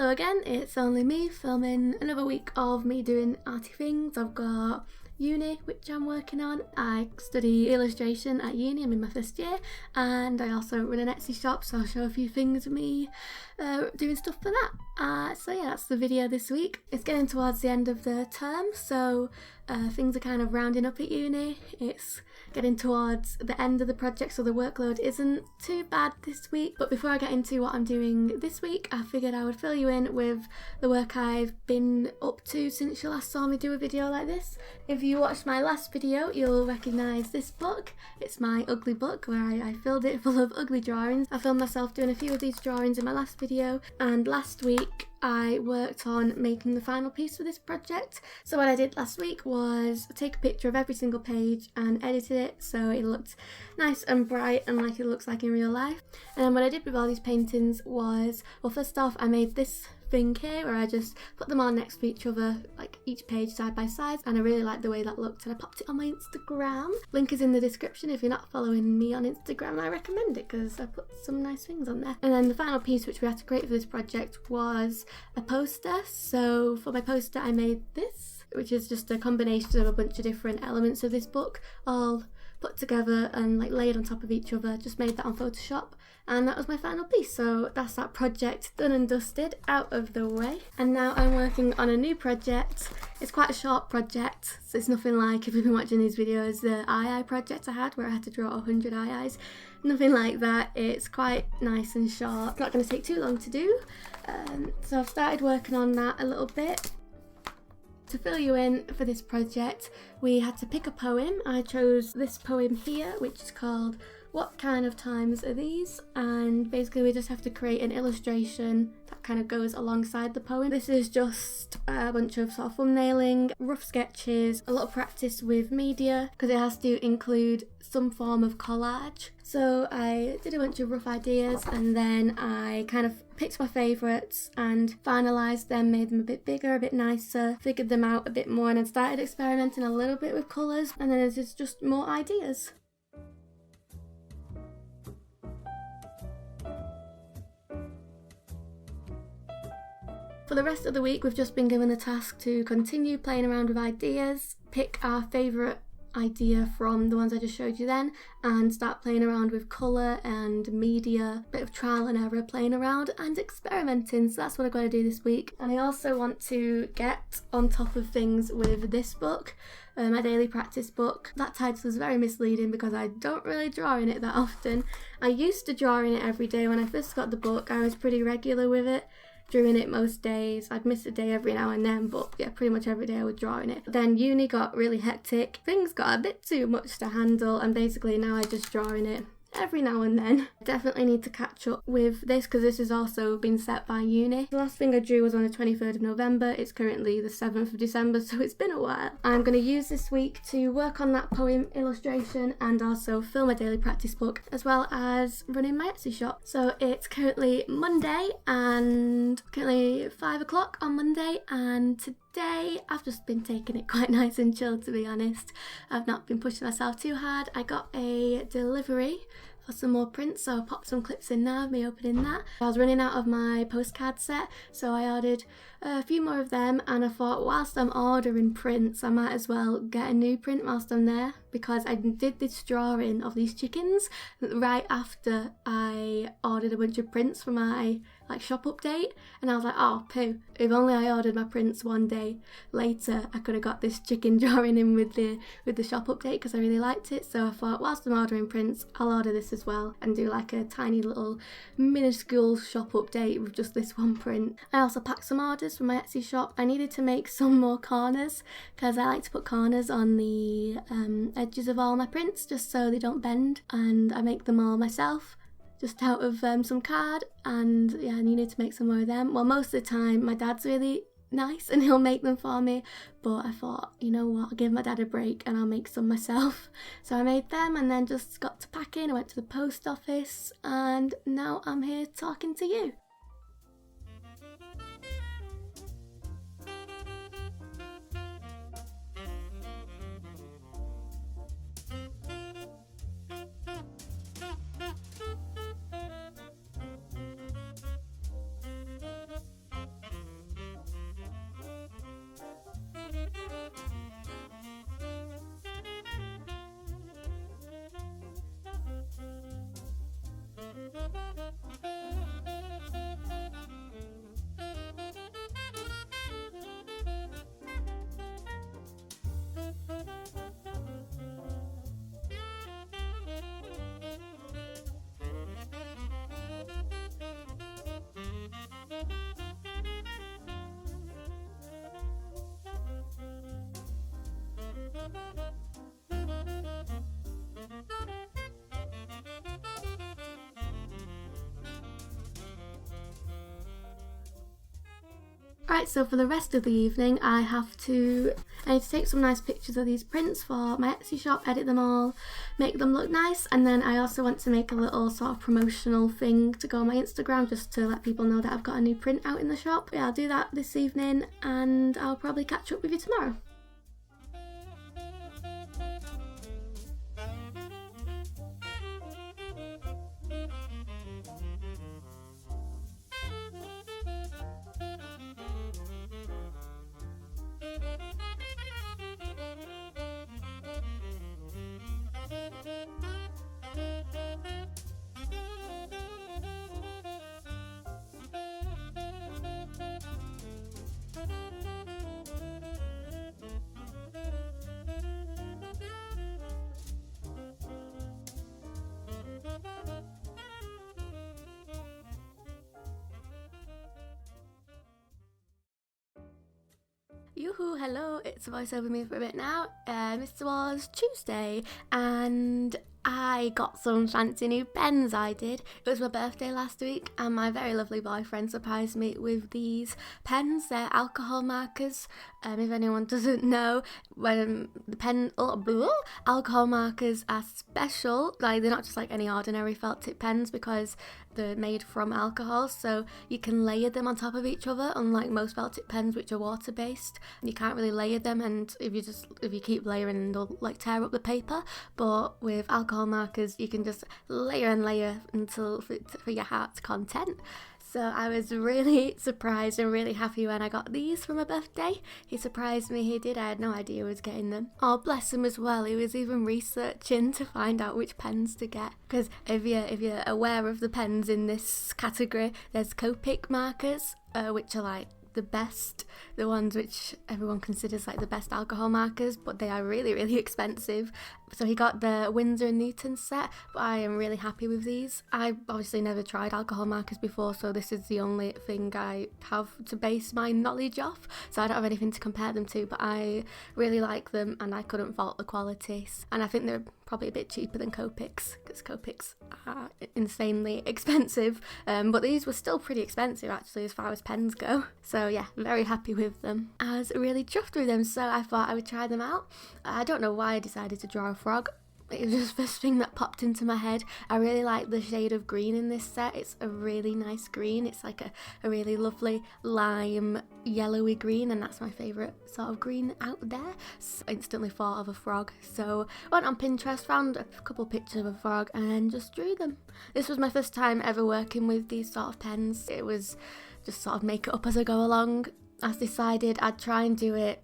Hello again, it's only me filming another week of me doing arty things. I've got uni, which I'm working on. I study illustration at uni, I'm in my first year, and I also run an Etsy shop, so I'll show a few things of me doing stuff for that. So yeah, that's the video this week. It's getting towards the end of the term, so things are kind of rounding up at uni. It's getting towards the end of the project, so the workload isn't too bad this week. But before I get into what I'm doing this week, I figured I would fill you in with the work I've been up to since you last saw me do a video like this. If you watched my last video, you'll recognise this book. It's my ugly book where I filled it full of ugly drawings. I filmed myself doing a few of these drawings in my last video, and last week I worked on making the final piece for this project. So what I did last week was take a picture of every single page and edited it so it looked nice and bright and like it looks like in real life. And then what I did with all these paintings was, well, first off I made this thing here where I just put them all next to each other, like each page side by side, and I really liked the way that looked, and I popped it on my Instagram. Link is in the description. If you're not following me on Instagram, I recommend it because I put some nice things on there. And then the final piece which we had to create for this project was a poster. So for my poster I made this, which is just a combination of a bunch of different elements of this book all put together and like laid on top of each other. Just made that on Photoshop, and that was my final piece. So that's that project done and dusted, out of the way. And now I'm working on a new project. It's quite a short project, so it's nothing like, if you've been watching these videos, the eye project I had where I had to draw 100 eyes. Nothing like that. It's quite nice and short. It's not going to take too long to do. So I've started working on that a little bit. To fill you in for this project, we had to pick a poem. I chose this poem here, which is called What Kind of Times Are These? And basically we just have to create an illustration that kind of goes alongside the poem. This is just a bunch of sort of thumbnailing, rough sketches, a lot of practice with media because it has to include some form of collage. So I did a bunch of rough ideas and then I kind of picked my favourites and finalised them, made them a bit bigger, a bit nicer, figured them out a bit more, and then started experimenting a little bit with colours, and then there's just more ideas. For the rest of the week we've just been given the task to continue playing around with ideas, pick our favourite idea from the ones I just showed you then, and start playing around with colour and media, bit of trial and error, playing around and experimenting. So that's what I've got to do this week. And I also want to get on top of things with this book, my daily practice book. That title is very misleading because I don't really draw in it that often. I used to draw in it every day. When I first got the book I was pretty regular with it, drew in it most days. I'd miss a day every now and then, but yeah, pretty much every day I would draw in it. Then uni got really hectic, things got a bit too much to handle, and basically now I just draw in it every now and then. Definitely need to catch up with this because this has also been set by uni. The last thing I drew was on the 23rd of November. It's currently the 7th of December, so it's been a while. I'm going to use this week to work on that poem illustration and also film a daily practice book, as well as running my Etsy shop. So it's currently Monday and currently 5 o'clock on Monday, and today I've just been taking it quite nice and chill, to be honest. I've not been pushing myself too hard. I got a delivery for some more prints, so I popped some clips in now of me opening that. I was running out of my postcard set, so I ordered a few more of them, and I thought whilst I'm ordering prints I might as well get a new print whilst I'm there, because I did this drawing of these chickens right after I ordered a bunch of prints for my shop update, and I was like, oh poo, if only I ordered my prints one day later I could have got this chicken drawing in with the shop update, because I really liked it. So I thought whilst I'm ordering prints I'll order this as well and do like a tiny little minuscule shop update with just this one print. I also packed some orders from my Etsy shop. I needed to make some more corners because I like to put corners on the edges of all my prints just so they don't bend, and I make them all myself just out of some card, and yeah, I needed to make some more of them. Well, most of the time my dad's really nice and he'll make them for me, but I thought, you know what, I'll give my dad a break and I'll make some myself. So I made them and then just got to packing. I went to the post office and now I'm here talking to you. Right, so for the rest of the evening I need to take some nice pictures of these prints for my Etsy shop, edit them all, make them look nice, and then I also want to make a little sort of promotional thing to go on my Instagram just to let people know that I've got a new print out in the shop. Yeah, I'll do that this evening and I'll probably catch up with you tomorrow. Yoo-hoo, hello, it's a voiceover me for a bit now. This was Tuesday and I got some fancy new pens. I did. It was my birthday last week and my very lovely boyfriend surprised me with these pens. They're alcohol markers. If anyone doesn't know, when alcohol markers are special, like they're not just like any ordinary felt tip pens because they're made from alcohol, so you can layer them on top of each other, unlike most felt tip pens which are water based. You can't really layer them, and if you keep layering they'll like tear up the paper. But with alcohol markers you can just layer and layer until for your heart's content. So I was really surprised and really happy when I got these for my birthday. He surprised me, he did. I had no idea I was getting them. Oh, bless him as well. He was even researching to find out which pens to get. Because if you're aware of the pens in this category, there's Copic markers, which are like the best, the ones which everyone considers like the best alcohol markers, but they are really, really expensive. So he got the Winsor & Newton set, but I am really happy with these. I obviously never tried alcohol markers before, so this is the only thing I have to base my knowledge off, so I don't have anything to compare them to, but I really like them and I couldn't fault the quality. And I think they're probably a bit cheaper than Copics, because Copics are insanely expensive, but these were still pretty expensive actually as far as pens go. So yeah, very happy with them. I was really chuffed with them, so I thought I would try them out. I don't know why I decided to draw a frog. It was just the first thing that popped into my head. I really like the shade of green in this set. It's a really nice green. It's like a really lovely lime yellowy green, and that's my favourite sort of green out there. So instantly thought of a frog. So went on Pinterest, found a couple pictures of a frog and then just drew them. This was my first time ever working with these sort of pens. It was just sort of make it up as I go along. I decided I'd try and do it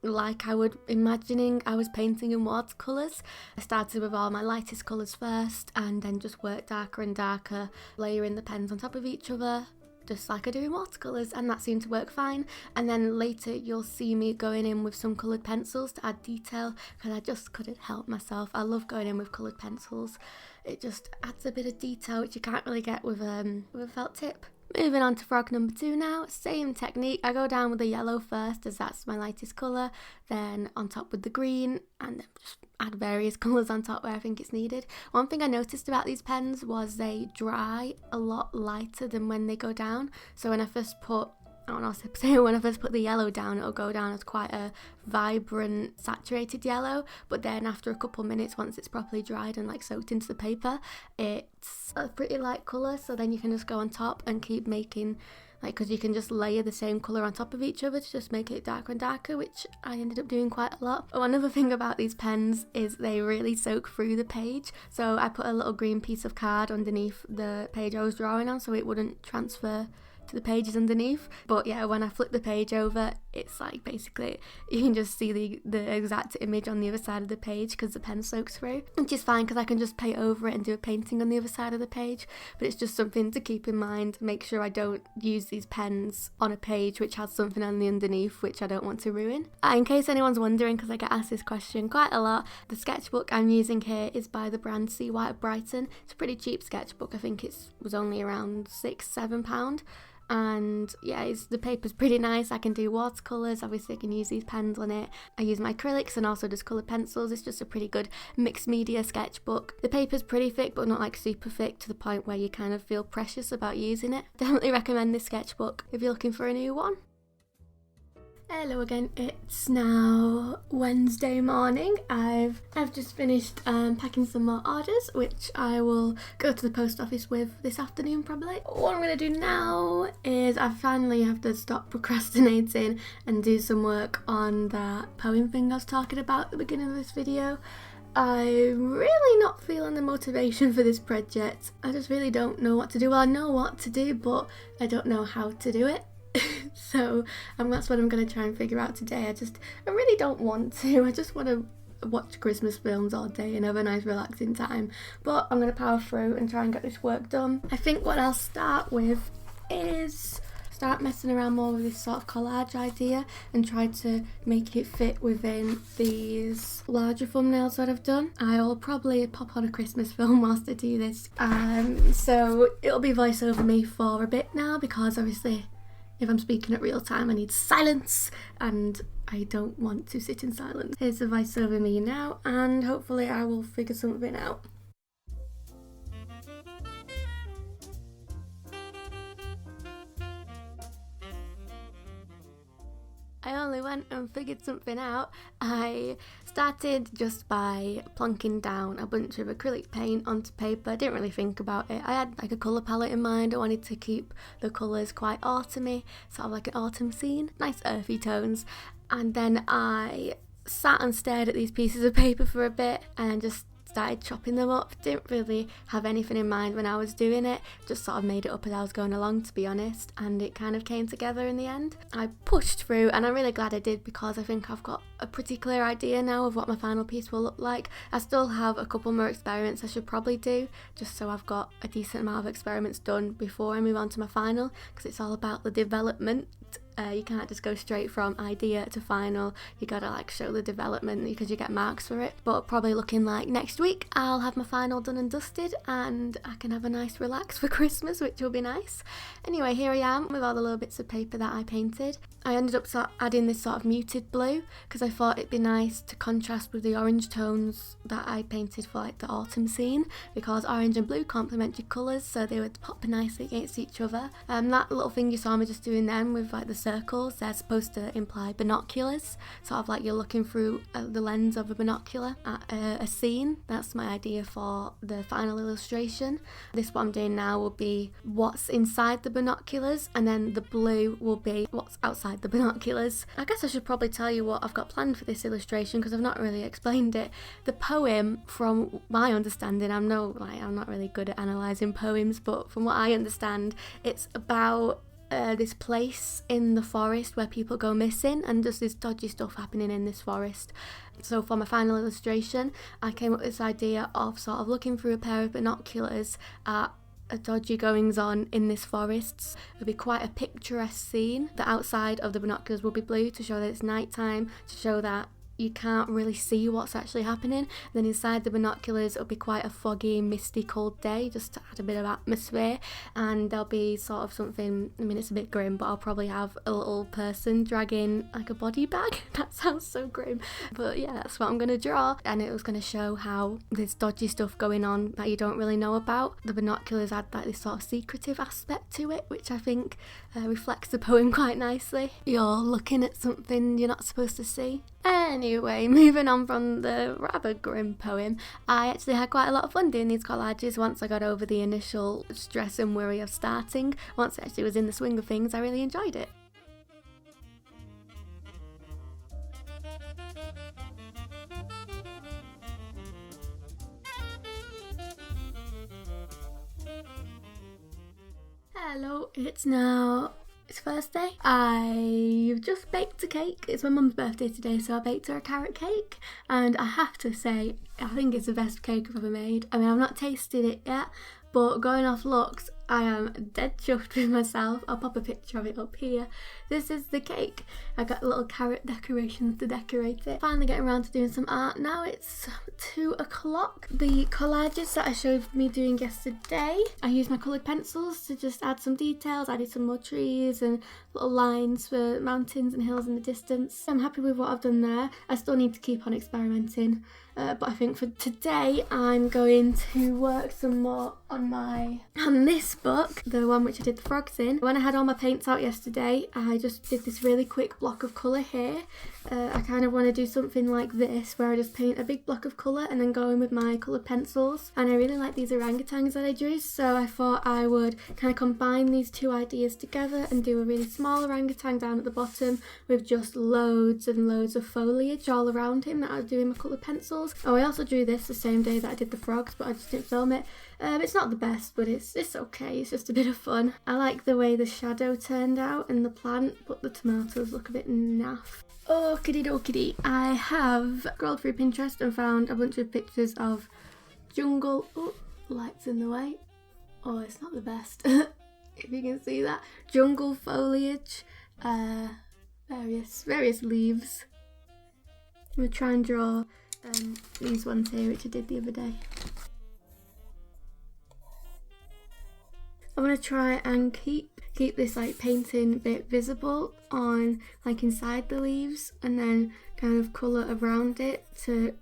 like I would imagining I was painting in watercolours. I started with all my lightest colours first and then just worked darker and darker, layering the pens on top of each other, just like I do in watercolours, and that seemed to work fine. And then later you'll see me going in with some coloured pencils to add detail, because I just couldn't help myself. I love going in with coloured pencils. It just adds a bit of detail which you can't really get with a felt tip. Moving on to frog number 2 now, same technique. I go down with the yellow first as that's my lightest colour, then on top with the green, and then just add various colours on top where I think it's needed. One thing I noticed about these pens was they dry a lot lighter than when they go down. So when I first put the yellow down, it'll go down as quite a vibrant saturated yellow, but then after a couple minutes, once it's properly dried and like soaked into the paper, it's a pretty light colour. So then you can just go on top and keep making, like, because you can just layer the same colour on top of each other to just make it darker and darker, which I ended up doing quite a lot. Oh, another thing about these pens is they really soak through the page. So I put a little green piece of card underneath the page I was drawing on so it wouldn't transfer to the pages underneath. But yeah, when I flip the page over, it's like basically you can just see the exact image on the other side of the page because the pen soaks through, which is fine because I can just paint over it and do a painting on the other side of the page. But it's just something to keep in mind. Make sure I don't use these pens on a page which has something on the underneath which I don't want to ruin. In case anyone's wondering, because I get asked this question quite a lot, the sketchbook I'm using here is by the brand Sea White of Brighton. It's a pretty cheap sketchbook. I think it was only around £6-7. And yeah, the paper's pretty nice. I can do watercolours, obviously I can use these pens on it. I use my acrylics and also just coloured pencils. It's just a pretty good mixed media sketchbook. The paper's pretty thick but not like super thick to the point where you kind of feel precious about using it. Definitely recommend this sketchbook if you're looking for a new one. Hello again, it's now Wednesday morning. I've just finished packing some more orders, which I will go to the post office with this afternoon probably. What I'm going to do now is I finally have to stop procrastinating and do some work on that poem thing I was talking about at the beginning of this video. I'm really not feeling the motivation for this project. I just really don't know what to do. Well, I know what to do, but I don't know how to do it. So that's what I'm going to try and figure out today. I really don't want to. I just want to watch Christmas films all day and have a nice relaxing time. But I'm going to power through and try and get this work done. I think what I'll start with is start messing around more with this sort of collage idea and try to make it fit within these larger thumbnails that I've done. I'll probably pop on a Christmas film whilst I do this. So it'll be voiceover me for a bit now, because obviously if I'm speaking at real time I need silence and I don't want to sit in silence. Here's the voiceover me now, and hopefully I will figure something out. I only went and figured something out. I started just by plonking down a bunch of acrylic paint onto paper. I didn't really think about it. I had like a colour palette in mind. I wanted to keep the colours quite autumny, sort of like an autumn scene, nice earthy tones. And then I sat and stared at these pieces of paper for a bit and just started chopping them up. Didn't really have anything in mind when I was doing it, just sort of made it up as I was going along, to be honest, and it kind of came together in the end. I pushed through and I'm really glad I did, because I think I've got a pretty clear idea now of what my final piece will look like. I still have a couple more experiments I should probably do, just so I've got a decent amount of experiments done before I move on to my final, because it's all about the development. You can't just go straight from idea to final. You gotta like show the development, because you get marks for it. But probably looking like next week I'll have my final done and dusted and I can have a nice relax for Christmas, which will be nice. Anyway, here I am with all the little bits of paper that I painted. I ended up adding this sort of muted blue because I thought it'd be nice to contrast with the orange tones that I painted for like the autumn scene, because orange and blue complementary colours, so they would pop nicely against each other. That little thing you saw me just doing then with like the circles, they're supposed to imply binoculars, sort of like you're looking through the lens of a binocular at a scene. That's my idea for the final illustration. This what I'm doing now will be what's inside the binoculars, and then the blue will be what's outside the binoculars. I guess I should probably tell you what I've got planned for this illustration, because I've not really explained it. The poem, from my understanding, I'm not really good at analysing poems, but from what I understand, it's about this place in the forest where people go missing, and just this dodgy stuff happening in this forest. So for my final illustration, I came up with this idea of sort of looking through a pair of binoculars at a dodgy goings on in this forest. It would be quite a picturesque scene. The outside of the binoculars will be blue to show that it's night time, to show that you can't really see what's actually happening. Then inside the binoculars it'll be quite a foggy, misty, cold day, just to add a bit of atmosphere. And there'll be sort of something, I mean it's a bit grim, but I'll probably have a little person dragging like a body bag. That sounds so grim, but yeah, that's what I'm going to draw. And it was going to show how there's dodgy stuff going on that you don't really know about. The binoculars add like this sort of secretive aspect to it, which I think reflects the poem quite nicely. You're looking at something you're not supposed to see. Anyway, moving on from the rather grim poem, I actually had quite a lot of fun doing these collages once I got over the initial stress and worry of starting. Once I actually was in the swing of things, I really enjoyed it. Hello, it's Thursday. I've just baked a cake. It's my mum's birthday today, so I baked her a carrot cake, and I have to say, I think it's the best cake I've ever made. I mean, I've not tasted it yet, but going off looks, I am dead chuffed with myself. I'll pop a picture of it up here. This is the cake. I got little carrot decorations to decorate it. Finally getting around to doing some art now. It's 2 o'clock. The collages that I showed me doing yesterday, I used my coloured pencils to just add some details. I added some more trees and little lines for mountains and hills in the distance. I'm happy with what I've done there. I still need to keep on experimenting. But I think for today I'm going to work some more on this book, the one which I did the frogs in. When I had all my paints out yesterday, I just did this really quick block of colour here. I kind of want to do something like this, where I just paint a big block of colour and then go in with my coloured pencils. And I really like these orangutans that I drew, so I thought I would kind of combine these two ideas together and do a really small orangutan down at the bottom with just loads and loads of foliage all around him that I was doing my coloured pencils. Oh, I also drew this the same day that I did the frogs, but I just didn't film it. It's not the best, but it's okay. It's just a bit of fun. I like the way the shadow turned out in the plant, but the tomatoes look a bit naff. Okie dokie. I have scrolled through Pinterest and found a bunch of pictures of jungle. Oh, lights in the way. Oh, it's not the best. If you can see that. Jungle foliage. Various leaves. I'm going to try and draw these ones here, which I did the other day. I'm going to try and keep this like painting bit visible on like inside the leaves, and then kind of colour around it to,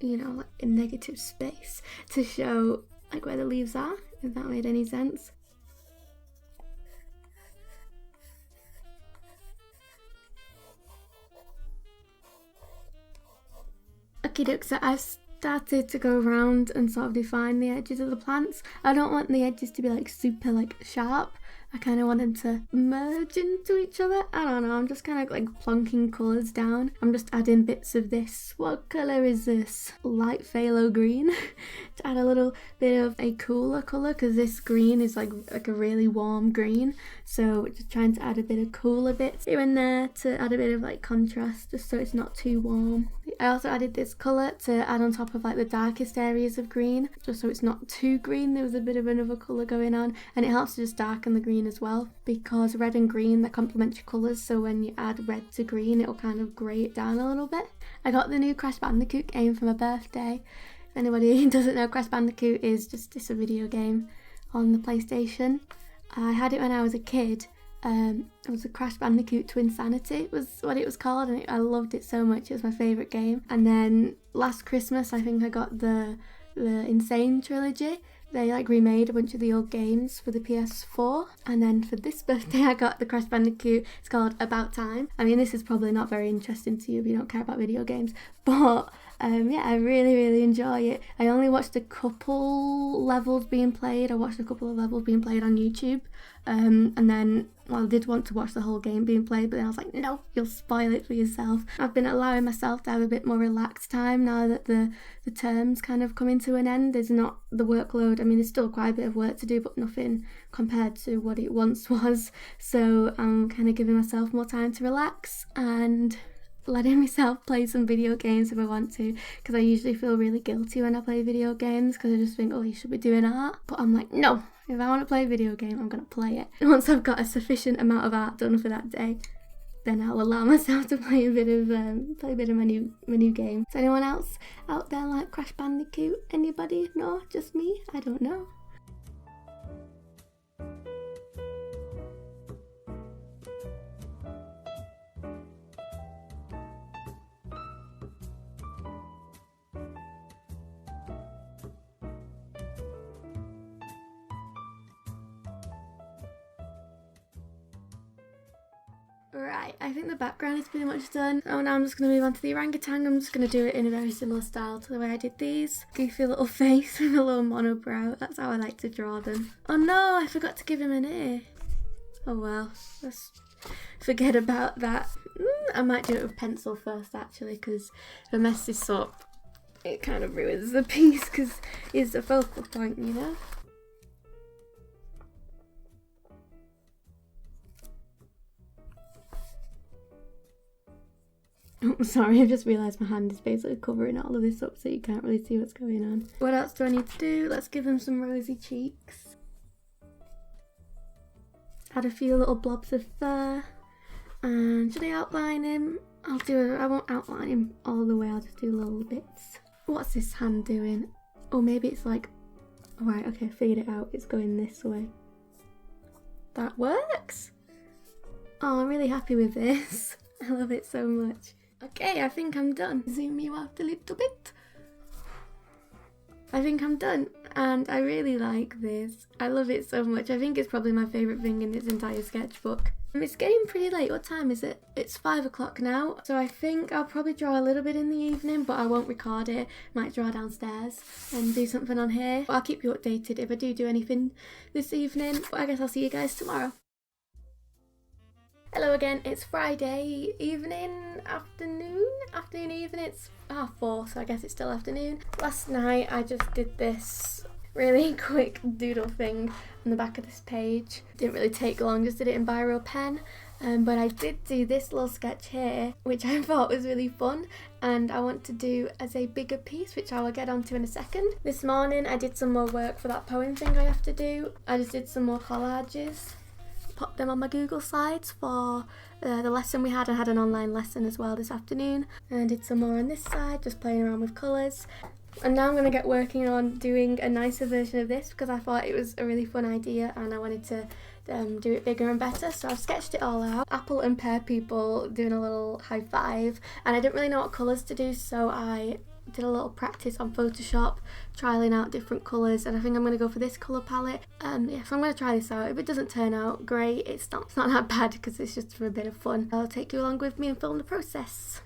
you know, like a negative space to show like where the leaves are, if that made any sense. Okay, doke, so I've started to go around and sort of define the edges of the plants. I don't want the edges to be like super like sharp. I kind of want them to merge into each other. I don't know, I'm just kind of like plonking colours down. I'm just adding bits of this. What colour is this? Light phthalo green. To add a little bit of a cooler colour, because this green is like a really warm green. So just trying to add a bit of cooler bits here and there to add a bit of like contrast, just so it's not too warm. I also added this colour to add on top of like the darkest areas of green, just so it's not too green. There was a bit of another colour going on, and it helps to just darken the green as well, because red and green, they're complementary colours, so when you add red to green it'll kind of grey it down a little bit. I got the new Crash Bandicoot game for my birthday. If anybody doesn't know, Crash Bandicoot is just a video game on the PlayStation. I had it when I was a kid. It was a Crash Bandicoot Twinsanity was what it was called, and I loved it so much. It was my favourite game. And then last Christmas I think I got the Insane trilogy. They like remade a bunch of the old games for the PS4, and then for this birthday I got the Crash Bandicoot. It's called About Time. I mean, this is probably not very interesting to you if you don't care about video games, but yeah, I really enjoy it. I only watched a couple levels being played. I watched a couple of levels being played on YouTube, and then, well, I did want to watch the whole game being played, but then I was like, no, you'll spoil it for yourself. I've been allowing myself to have a bit more relaxed time now that the term's kind of coming to an end. There's not the workload. I mean, there's still quite a bit of work to do, but nothing compared to what it once was. So I'm kind of giving myself more time to relax and letting myself play some video games if I want to, because I usually feel really guilty when I play video games, because I just think, oh, you should be doing art. But I'm like, no, if I want to play a video game, I'm going to play it. And once I've got a sufficient amount of art done for that day, then I'll allow myself to play a bit of my new game. Does anyone else out there like Crash Bandicoot? Anybody? No, just me? I don't know. Right, I think the background is pretty much done. Oh, now I'm just going to move on to the orangutan. I'm just going to do it in a very similar style to the way I did these. Goofy little face with a little monobrow. That's how I like to draw them. Oh no, I forgot to give him an ear. Oh well, let's forget about that. I might do it with pencil first actually, because if I mess this up, it kind of ruins the piece, because it's a focal point, you know? Oh, sorry, I've just realised my hand is basically covering all of this up, so you can't really see what's going on. What else do I need to do? Let's give him some rosy cheeks. Add a few little blobs of fur. And should I outline him? I won't outline him all the way, I'll just do little bits. What's this hand doing? Oh, maybe it's like... Alright, okay, I figured it out. It's going this way. That works! Oh, I'm really happy with this. I love it so much. Okay, I think I'm done. Zoom you out a little bit. I think I'm done, and I really like this. I love it so much. I think it's probably my favourite thing in this entire sketchbook. It's getting pretty late. What time is it? It's 5 o'clock now, so I think I'll probably draw a little bit in the evening, but I won't record it. Might draw downstairs and do something on here. But I'll keep you updated if I do anything this evening. But I guess I'll see you guys tomorrow. Hello again, it's Friday evening, afternoon, evening, it's 4:30, so I guess it's still afternoon. Last night I just did this really quick doodle thing on the back of this page. Didn't really take long, just did it in biro pen. But I did do this little sketch here, which I thought was really fun, and I want to do as a bigger piece, which I will get onto in a second. This morning I did some more work for that poem thing I have to do. I just did some more collages. Put them on my Google Slides for the lesson we had. I had an online lesson as well this afternoon, and did some more on this side, just playing around with colours. And now I'm going to get working on doing a nicer version of this because I thought it was a really fun idea and I wanted to do it bigger and better. So I've sketched it all out. Apple and pear people doing a little high five, and I didn't really know what colours to do, so I did a little practice on Photoshop, trialing out different colours, and I think I'm going to go for this colour palette. So I'm going to try this out. If it doesn't turn out great, it's not that bad because it's just for a bit of fun. I'll take you along with me and film the process.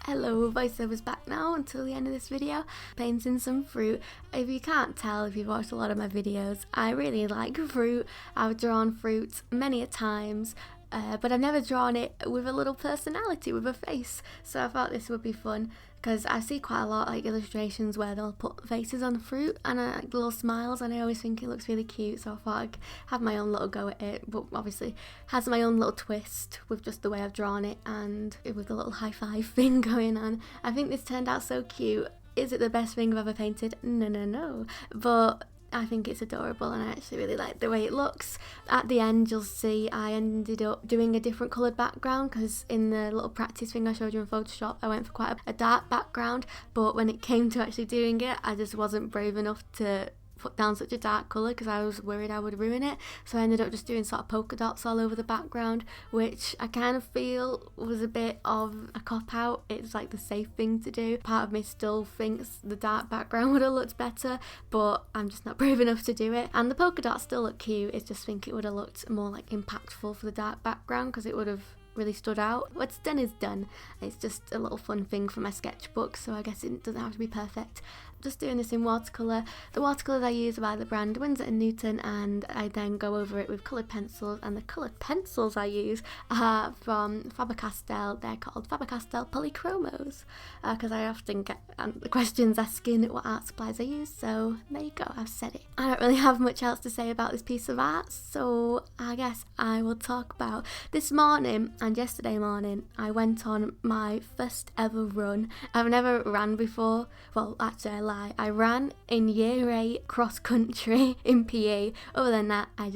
Hello, voiceover's back now until the end of this video. Painting some fruit. If you can't tell, if you've watched a lot of my videos, I really like fruit. I've drawn fruit many a times, but I've never drawn it with a little personality, with a face. So I thought this would be fun because I see quite a lot like illustrations where they'll put faces on the fruit and like little smiles, and I always think it looks really cute, so I thought I'd have my own little go at it, but obviously has my own little twist with just the way I've drawn it and with the little high five thing going on. I think this turned out so cute. Is it the best thing I've ever painted? No, but I think it's adorable and I actually really like the way it looks. At the end you'll see I ended up doing a different coloured background because in the little practice thing I showed you in Photoshop I went for quite a dark background, but when it came to actually doing it I just wasn't brave enough to put down such a dark colour because I was worried I would ruin it, so I ended up just doing sort of polka dots all over the background, which I kind of feel was a bit of a cop-out. It's like the safe thing to do. Part of me still thinks the dark background would have looked better, but I'm just not brave enough to do it. And the polka dots still look cute, I just think it would have looked more like impactful for the dark background because it would have really stood out. What's done is done. It's just a little fun thing for my sketchbook, so I guess it doesn't have to be perfect. Just doing this in watercolour. The watercolours I use are by the brand Winsor & Newton, and I then go over it with coloured pencils, and the coloured pencils I use are from Faber-Castell. They're called Faber-Castell Polychromos because I often get the questions asking what art supplies I use, so there you go, I've said it. I don't really have much else to say about this piece of art, so I guess I will talk about this morning and yesterday morning. I went on my first ever run. I've never ran before. Well, actually I lie. I ran in year 8 cross country in PE. Other than that, I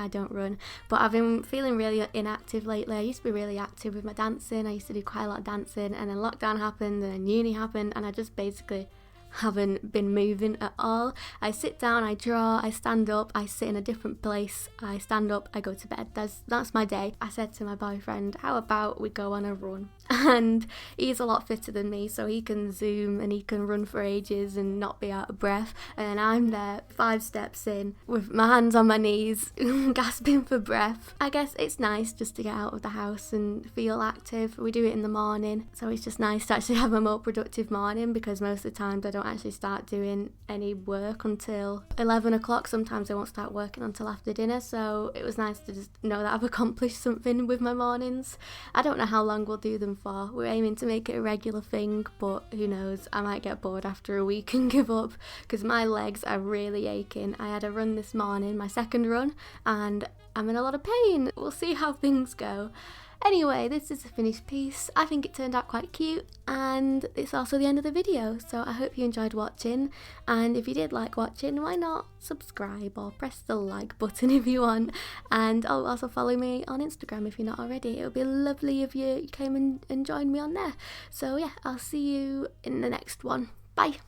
don't run. But I've been feeling really inactive lately. I used to be really active with my dancing. I used to do quite a lot of dancing, and then lockdown happened and then uni happened, and I just basically haven't been moving at all. I sit down, I draw, I stand up, I sit in a different place, I stand up, I go to bed. That's my day. I said to my boyfriend, how about we go on a run? And he's a lot fitter than me, so he can zoom and he can run for ages and not be out of breath, and I'm there 5 steps in with my hands on my knees gasping for breath. I guess it's nice just to get out of the house and feel active. We do it in the morning, so it's just nice to actually have a more productive morning because most of the times I don't actually start doing any work until 11 o'clock. Sometimes I won't start working until after dinner, so it was nice to just know that I've accomplished something with my mornings. I don't know how long we'll do them for. We're aiming to make it a regular thing, but who knows, I might get bored after a week and give up because my legs are really aching. I had a run this morning, my second run, and I'm in a lot of pain. We'll see how things go. Anyway, this is a finished piece. I think it turned out quite cute, and it's also the end of the video, so I hope you enjoyed watching. And if you did like watching, why not subscribe or press the like button if you want, and also follow me on Instagram if you're not already. It would be lovely if you came and joined me on there. So yeah, I'll see you in the next one. Bye.